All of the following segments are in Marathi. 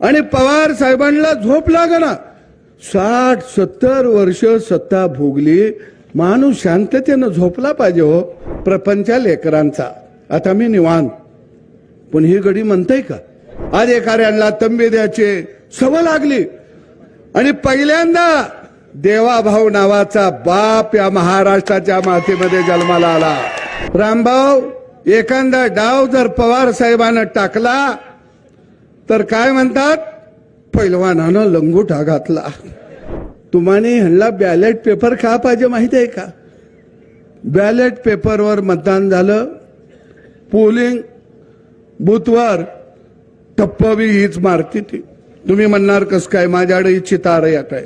आणि पवार साहेबांना झोप लागना. 60-70 वर्ष सत्ता भोगली, माणूस शांततेनं झोपला पाहिजे हो. प्रपंचा लेकरांचा आता मी निवांत. पण ही गडी म्हणताय का? अधिकाऱ्यांना तंबी द्यायचे सवय लागली. आणि पहिल्यांदा देवाभाऊ नावाचा बाप या महाराष्ट्राच्या मातीमध्ये जन्माला आला. रामभाऊ, एखादा डाव जर पवार साहेबांना टाकला तर काय म्हणतात, पैलवानानं लंगोटा घातला. तुम्हाला ह्यांना बॅलेट पेपर का पाहिजे माहिती आहे का? बॅलेट पेपरवर मतदान झालं, पोलिंग बूथवर टप्पा हीच मारती ती. तुम्ही म्हणणार कस काय, माझ्याकडे इच्छित तार काय.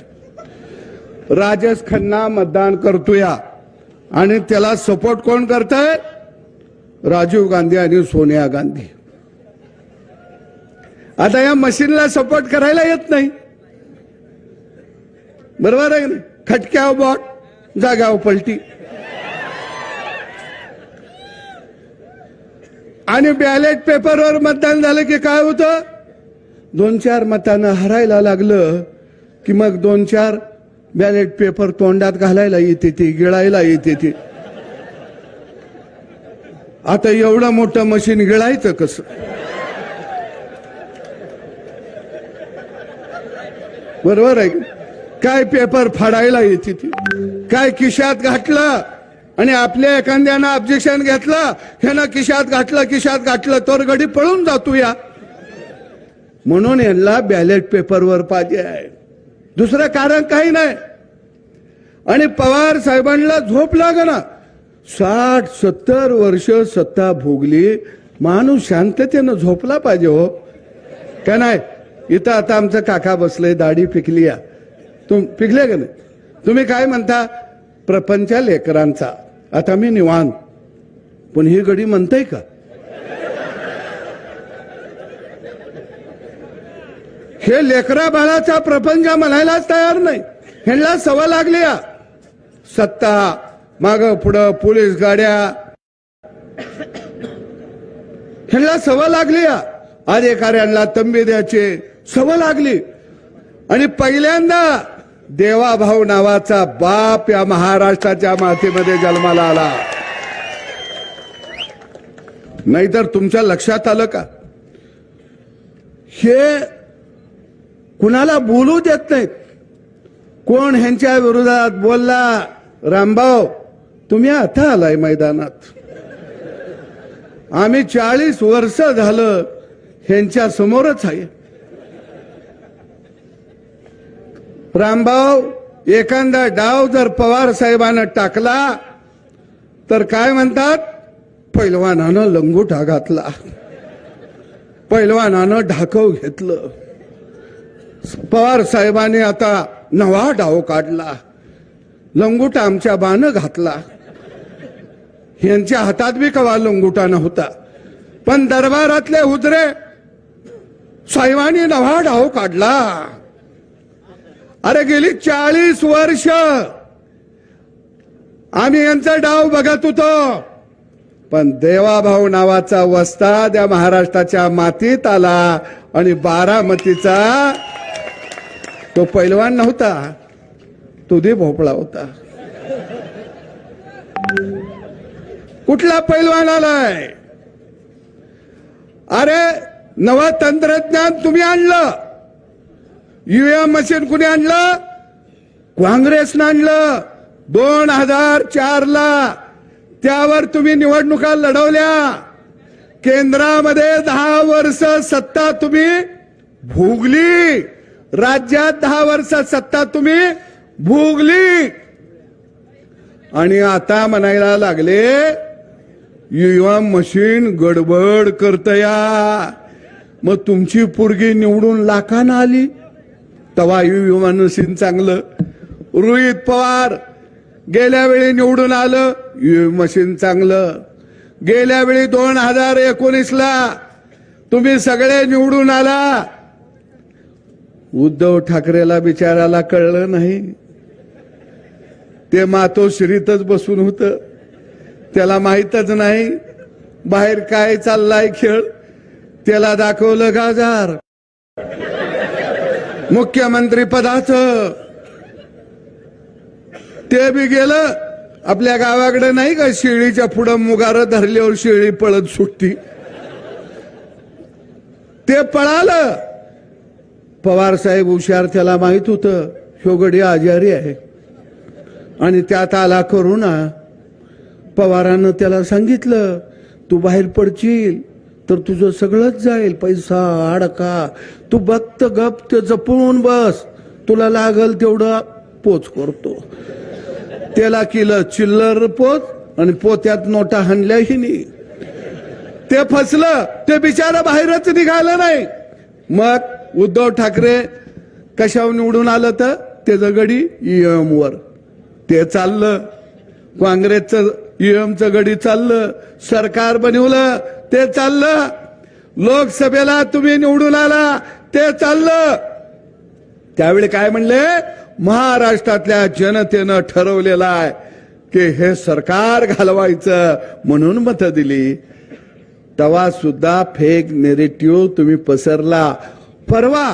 राजेश खन्ना मतदान करतोया आणि त्याला सपोर्ट कोण करताय? राजीव गांधी आणि सोनिया गांधी. आता या मशीनला सपोर्ट करायला येत नाही, बरोबर आहे ना? खटक्यावर बॉट, जाग्यावर पलटी. आणि बॅलेट पेपरवर मतदान झालं की काय होतं, 2-4 मतांना हरायला लागलं की मग 2-4 बॅलेट पेपर तोंडात घालायला येते ती, गिळायला येते ती. आता एवढं मोठं मशीन गिळायचं कसं? बरोबर आहे. काय पेपर फाडायला येते ती, काय खिशात घातलं आणि आपल्या एखाद्यानं ऑब्जेक्शन घेतलं, ह्यानं खिशात घातलं तर गडी पळून जातो या. म्हणून यांना बॅलेट पेपरवर पाहिजे आहे, दुसरं कारण काही नाही. आणि पवार साहेबांना झोप लागना. 60-70 वर्ष सत्ता भोगली, माणूस शांततेनं झोपला पाहिजे हो. का नाही? इथं आता आमचं काका बसलंय, दाढी पिकली या. पिकले का नाही? तुम्ही काय म्हणता? प्रपंचा लेकरांचा आता मी निवांत. पण ही गडी म्हणताय का? हे लेकरा बाळाचा प्रपंच म्हणायलाच तयार नाही. ह्यांना सवय लागली या. सत्ता, माग पुढं पोलीस गाड्या, ह्यांना सवय लागली या. अधिकाऱ्यांना तंबी द्यायचे सवय लागली. आणि पहिल्यांदा देवाभाऊ नावाचा बाप या महाराष्ट्राच्या मातीमध्ये जन्माला आला. नाहीतर तुमच्या लक्षात आलं का, हे कुणाला बोलू देत नाहीत. कोण ह्यांच्या विरोधात बोलला, रामभाऊ तुम्ही आता आलाय मैदानात. आम्ही 40 वर्ष झालं ह्यांच्या समोरच आहे. रामभाऊ, एखादा डाव जर पवार साहेबांना टाकला तर काय म्हणतात, पैलवानानं लंगोटा घातला, पैलवानानं ढाकव घेतलं. पवार साहेबांनी आता नवा डाव काढला, लंगोटा आमच्या बानं घातला. यांच्या हातात बी कवा लंगोटा नव्हता, पण दरबारातले हुजरे साहेबांनी नवा डाव काढला. अरे गेली 40 वर्ष आम्ही यांचा डाव बघत होतो, पण देवाभाऊ नावाचा वस्ताद या महाराष्ट्राच्या मातीत आला आणि बारामतीचा तो पैलवान नव्हता, तो दे भोपळा होता. कुठला पैलवान आलाय? अरे नवं तंत्रज्ञान तुम्ही आणलं. ईव्हीएम मशीन कुणी आणलं? काँग्रेसनं आणलं 2004 ला. त्यावर तुम्ही निवडणुका लढवल्या. केंद्रामध्ये 10 वर्ष सत्ता तुम्ही भोगली, राज्यात 10 वर्ष सत्ता तुम्ही भोगली. आणि आता म्हणायला लागले ईव्हीएम मशीन गडबड करतया. मग तुमची पोरगी निवडून लाखानं आली, तवा ईव्हीएम मशीन चांगलं. रोहित पवार गेल्या वेळी निवडून आलं, ईव्हीएम मशीन चांगलं. गेल्या वेळी 2019 ला तुम्ही सगळे निवडून आला. उद्धव ठाकरेला बिचाराला कळलं नाही, ते मातोश्रीतच बसून होतं, त्याला माहीतच नाही बाहेर काय चाललाय खेळ. त्याला दाखवलं गाजार. मुख्यमंत्री पदाचं ते बी गेलं. आपल्या गावाकडे नाही का शेळीच्या पुढं मुगार धरल्यावर शेळी पळत सुटती, ते पळालं. पवार साहेब हुशार, त्याला माहित होतं ह्यो आजारी आहे आणि त्यात आला करुणा. पवारानं त्याला सांगितलं तू बाहेर पडशील तर तुझं सगळंच जाईल, पैसा अडका, तू बघत गप ते जपून बस, तुला लागल तेवढं पोच करतो. त्याला केलं चिल्लर पोच आणि पोत्यात नोटा हाणल्याही नाही. ते फसलं, ते बिचारा बाहेरच निघालं नाही. मग उद्धव ठाकरे कशावर निवडून आलं तर त्याचं गडी ईएम वर ते चाललं. काँग्रेसचं ईएमचं गडी चाललं, सरकार बनवलं ते चाललं. लोकसभेला तुम्ही निवडून आला ते चाललं. त्यावेळी काय म्हणले, महाराष्ट्रातल्या जनतेनं ठरवलेलं आहे की हे सरकार घालवायचं म्हणून मतं दिली. तेव्हा सुद्धा फेक नेरेटिव्ह तुम्ही पसरला. परवा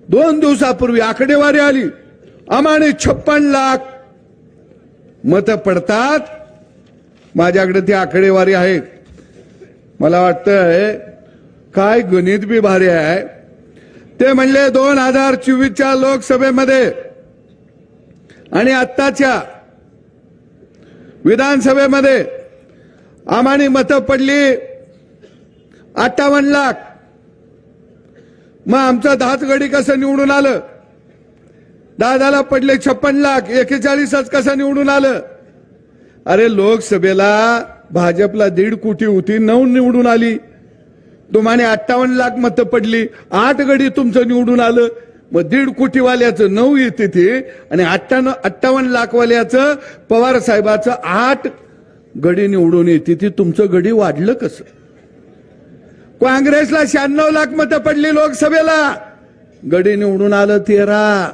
2 दिवसापूर्वी आकडेवारी आली, आम्हाने 56 लाख मतं पडतात. माझ्याकडे ती आकडेवारी आहे. मला वाटतंय काय गणित बी भारी आहे. ते म्हणले 2024च्या लोकसभेमध्ये आणि आत्ताच्या विधानसभेमध्ये आम्हाने मतं पडली 58 लाख. मग आमचं 10च गडी कसं निवडून आलं? दादाला पडले 56 लाख, 41च कसं निवडून आलं? अरे लोकसभेला भाजपला 1.5 कोटी होती, 9 निवडून आली. तुम्हाने 58 लाख मतं पडली, 8 गडी तुमचं निवडून आलं. मग 1.5 कोटी वाल्याचं 9 येते ते आणि 58 लाख वाल्याचं पवार साहेबाचं 8 गडी निवडून येते ती. तुमचं गडी वाढलं कसं? काँग्रेसला 96 लाख मतं पडली लोकसभेला, गडी निवडून आलं 13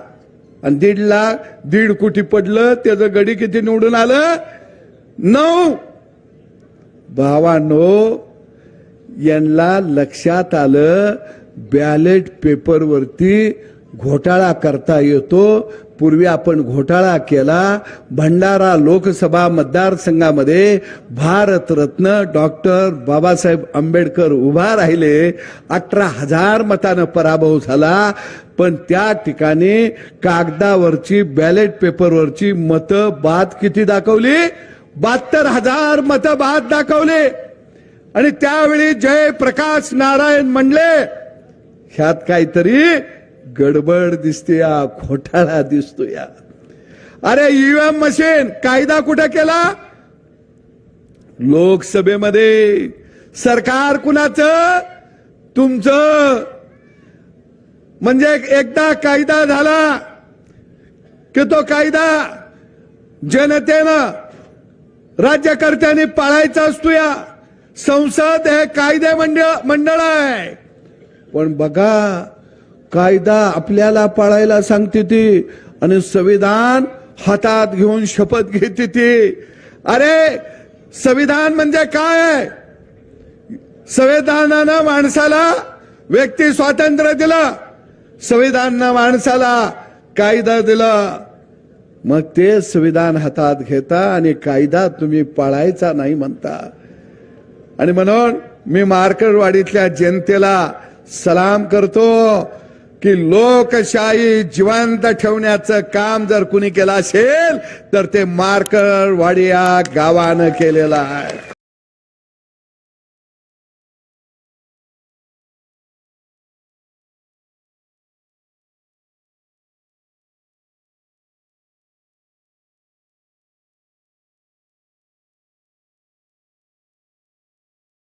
आणि 1.5 कोटी पडलं, त्याचं गडी किती निवडून आलं? 9. भावांनो, यांना लक्षात आलं बॅलेट पेपरवरती घोटाळा करता येतो. पूर्वी आपण घोटाळा केला. भंडारा लोकसभा मतदारसंघामध्ये भारतरत्न डॉक्टर बाबासाहेब आंबेडकर उभा राहिले, 18,000 मतानं पराभव झाला. पण त्या ठिकाणी कागदावरची बॅलेट पेपरवरची मतं बाद किती दाखवली? 72,000 मतं बाद दाखवली. आणि त्यावेळी जयप्रकाश नारायण म्हणले ह्यात काहीतरी गडबड दिसते, घोटाळा दिसतोय. अरे ईव्हीएम मशीन कायदा कुठे केला? लोकसभेमध्ये. सरकार कुणाचं? तुमचं. म्हणजे एकदा कायदा झाला की तो कायदा जनतेनं राज्यकर्त्यांनी पाळायचा असतो. या संसद हे कायदे मंडळ आहे. पण बघा, कायदा आपल्याला पाळायला सांगते ती आणि संविधान हातात घेऊन शपथ घेते ती. अरे संविधान म्हणजे काय? संविधानानं माणसाला व्यक्ती स्वातंत्र्य दिलं, संविधानानं माणसाला कायदा दिला. मग ते संविधान हातात घेता आणि कायदा तुम्ही पाळायचा नाही म्हणता. आणि म्हणून मी मार्करवाडीतल्या जनतेला सलाम करतो की लोकशाही जिवंत ठेवण्याचं काम जर कुणी केलं असेल तर ते मार्करवाडी या गावानं केलेलं आहे.